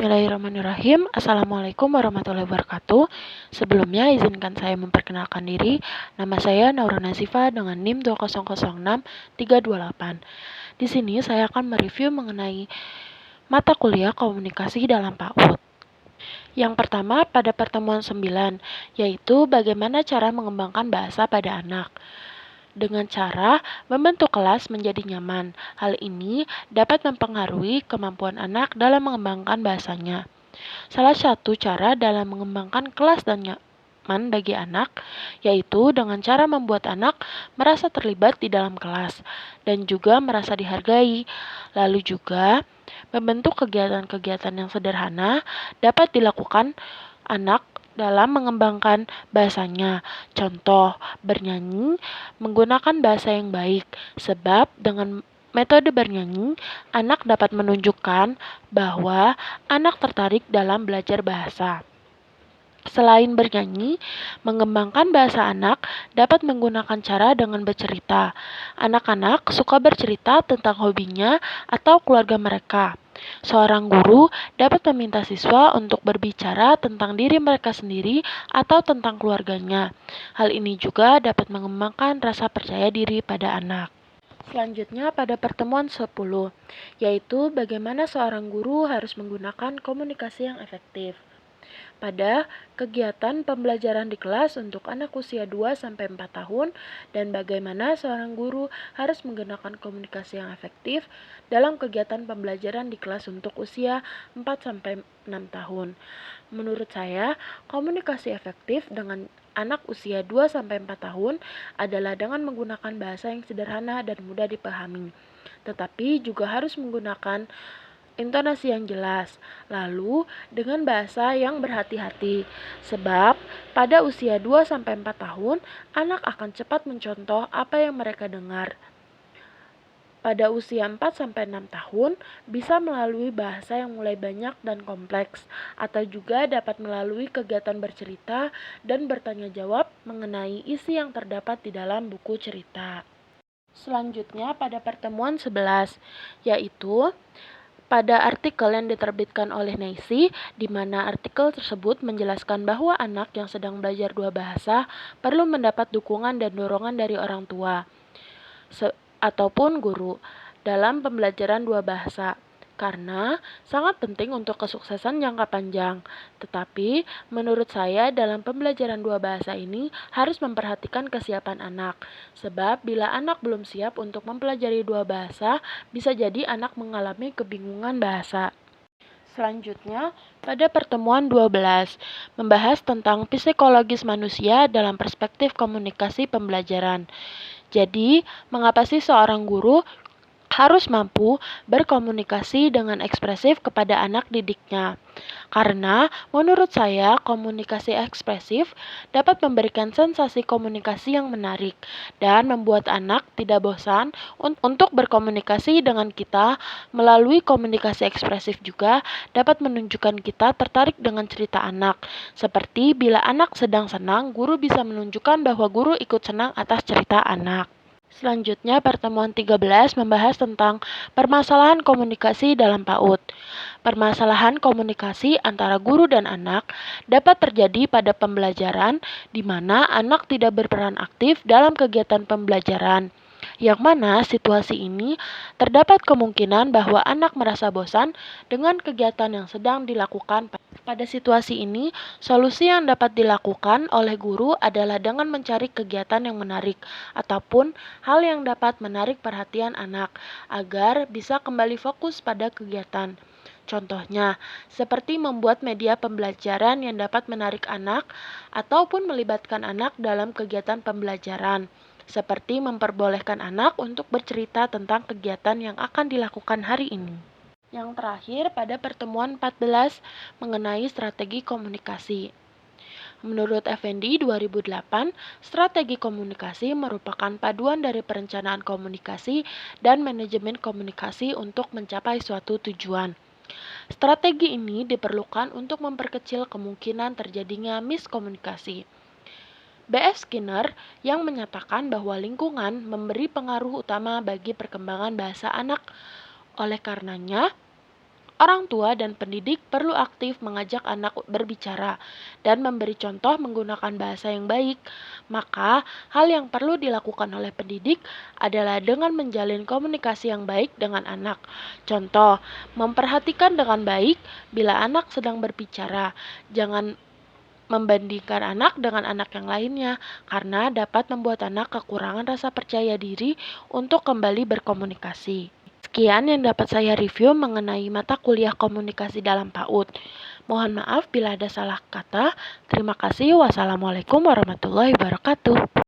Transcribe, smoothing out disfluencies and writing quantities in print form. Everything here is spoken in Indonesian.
Bismillahirrahmanirrahim. Assalamualaikum warahmatullahi wabarakatuh. Sebelumnya izinkan saya memperkenalkan diri. Nama saya Naura Nazifa dengan NIM 2006328. Di sini saya akan mereview mengenai mata kuliah komunikasi dalam PAUD. Yang pertama pada pertemuan 9, yaitu bagaimana cara mengembangkan bahasa pada anak. Dengan cara membentuk kelas menjadi nyaman. Hal ini dapat mempengaruhi kemampuan anak dalam mengembangkan bahasanya. Salah satu cara dalam mengembangkan kelas dan nyaman bagi anak, yaitu dengan cara membuat anak merasa terlibat di dalam kelas dan juga merasa dihargai. Lalu juga membentuk kegiatan-kegiatan yang sederhana dapat dilakukan anak dalam mengembangkan bahasanya. Contoh, bernyanyi menggunakan bahasa yang baik, sebab dengan metode bernyanyi, anak dapat menunjukkan bahwa anak tertarik dalam belajar bahasa. Selain bernyanyi, mengembangkan bahasa anak dapat menggunakan cara dengan bercerita. Anak-anak suka bercerita tentang hobinya atau keluarga mereka. Seorang guru dapat meminta siswa untuk berbicara tentang diri mereka sendiri atau tentang keluarganya. Hal ini juga dapat mengembangkan rasa percaya diri pada anak. Selanjutnya pada pertemuan 10, yaitu bagaimana seorang guru harus menggunakan komunikasi yang efektif. Pada kegiatan pembelajaran di kelas untuk anak usia 2-4 tahun dan bagaimana seorang guru harus menggunakan komunikasi yang efektif dalam kegiatan pembelajaran di kelas untuk usia 4-6 tahun. Menurut saya, komunikasi efektif dengan anak usia 2-4 tahun adalah dengan menggunakan bahasa yang sederhana dan mudah dipahami, tetapi juga harus menggunakan intonasi yang jelas, lalu dengan bahasa yang berhati-hati. Sebab pada usia 2-4 tahun, anak akan cepat mencontoh apa yang mereka dengar. Pada usia 4-6 tahun, bisa melalui bahasa yang mulai banyak dan kompleks, atau juga dapat melalui kegiatan bercerita dan bertanya jawab mengenai isi yang terdapat di dalam buku cerita. Selanjutnya pada pertemuan 11, yaitu pada artikel yang diterbitkan oleh NEISI, di mana artikel tersebut menjelaskan bahwa anak yang sedang belajar dua bahasa perlu mendapat dukungan dan dorongan dari orang tua ataupun guru dalam pembelajaran dua bahasa, karena sangat penting untuk kesuksesan jangka panjang. Tetapi, menurut saya dalam pembelajaran dua bahasa ini harus memperhatikan kesiapan anak. Sebab bila anak belum siap untuk mempelajari dua bahasa, bisa jadi anak mengalami kebingungan bahasa. Selanjutnya, pada pertemuan 12, membahas tentang psikologis manusia dalam perspektif komunikasi pembelajaran. Jadi, mengapa sih seorang guru harus mampu berkomunikasi dengan ekspresif kepada anak didiknya? Karena menurut saya komunikasi ekspresif dapat memberikan sensasi komunikasi yang menarik dan membuat anak tidak bosan untuk berkomunikasi dengan kita. Melalui komunikasi ekspresif juga dapat menunjukkan kita tertarik dengan cerita anak. Seperti bila anak sedang senang, guru bisa menunjukkan bahwa guru ikut senang atas cerita anak. Selanjutnya, pertemuan 13 membahas tentang permasalahan komunikasi dalam PAUD. Permasalahan komunikasi antara guru dan anak dapat terjadi pada pembelajaran di mana anak tidak berperan aktif dalam kegiatan pembelajaran. Yang mana situasi ini terdapat kemungkinan bahwa anak merasa bosan dengan kegiatan yang sedang dilakukan. Pada situasi ini, solusi yang dapat dilakukan oleh guru adalah dengan mencari kegiatan yang menarik ataupun hal yang dapat menarik perhatian anak agar bisa kembali fokus pada kegiatan. Contohnya, seperti membuat media pembelajaran yang dapat menarik anak ataupun melibatkan anak dalam kegiatan pembelajaran, seperti memperbolehkan anak untuk bercerita tentang kegiatan yang akan dilakukan hari ini. Yang terakhir pada pertemuan 14 mengenai strategi komunikasi. Menurut Effendi 2008, strategi komunikasi merupakan paduan dari perencanaan komunikasi dan manajemen komunikasi untuk mencapai suatu tujuan. Strategi ini diperlukan untuk memperkecil kemungkinan terjadinya miskomunikasi. B.F. Skinner yang menyatakan bahwa lingkungan memberi pengaruh utama bagi perkembangan bahasa anak. Oleh karenanya, Orang tua dan pendidik perlu aktif mengajak anak berbicara dan memberi contoh menggunakan bahasa yang baik. Maka, hal yang perlu dilakukan oleh pendidik adalah dengan menjalin komunikasi yang baik dengan anak. Contoh, memperhatikan dengan baik bila anak sedang berbicara. Jangan membandingkan anak dengan anak yang lainnya, karena dapat membuat anak kekurangan rasa percaya diri untuk kembali berkomunikasi. Sekian yang dapat saya review mengenai mata kuliah komunikasi dalam PAUD. Mohon maaf bila ada salah kata. Terima kasih. Wassalamualaikum warahmatullahi wabarakatuh.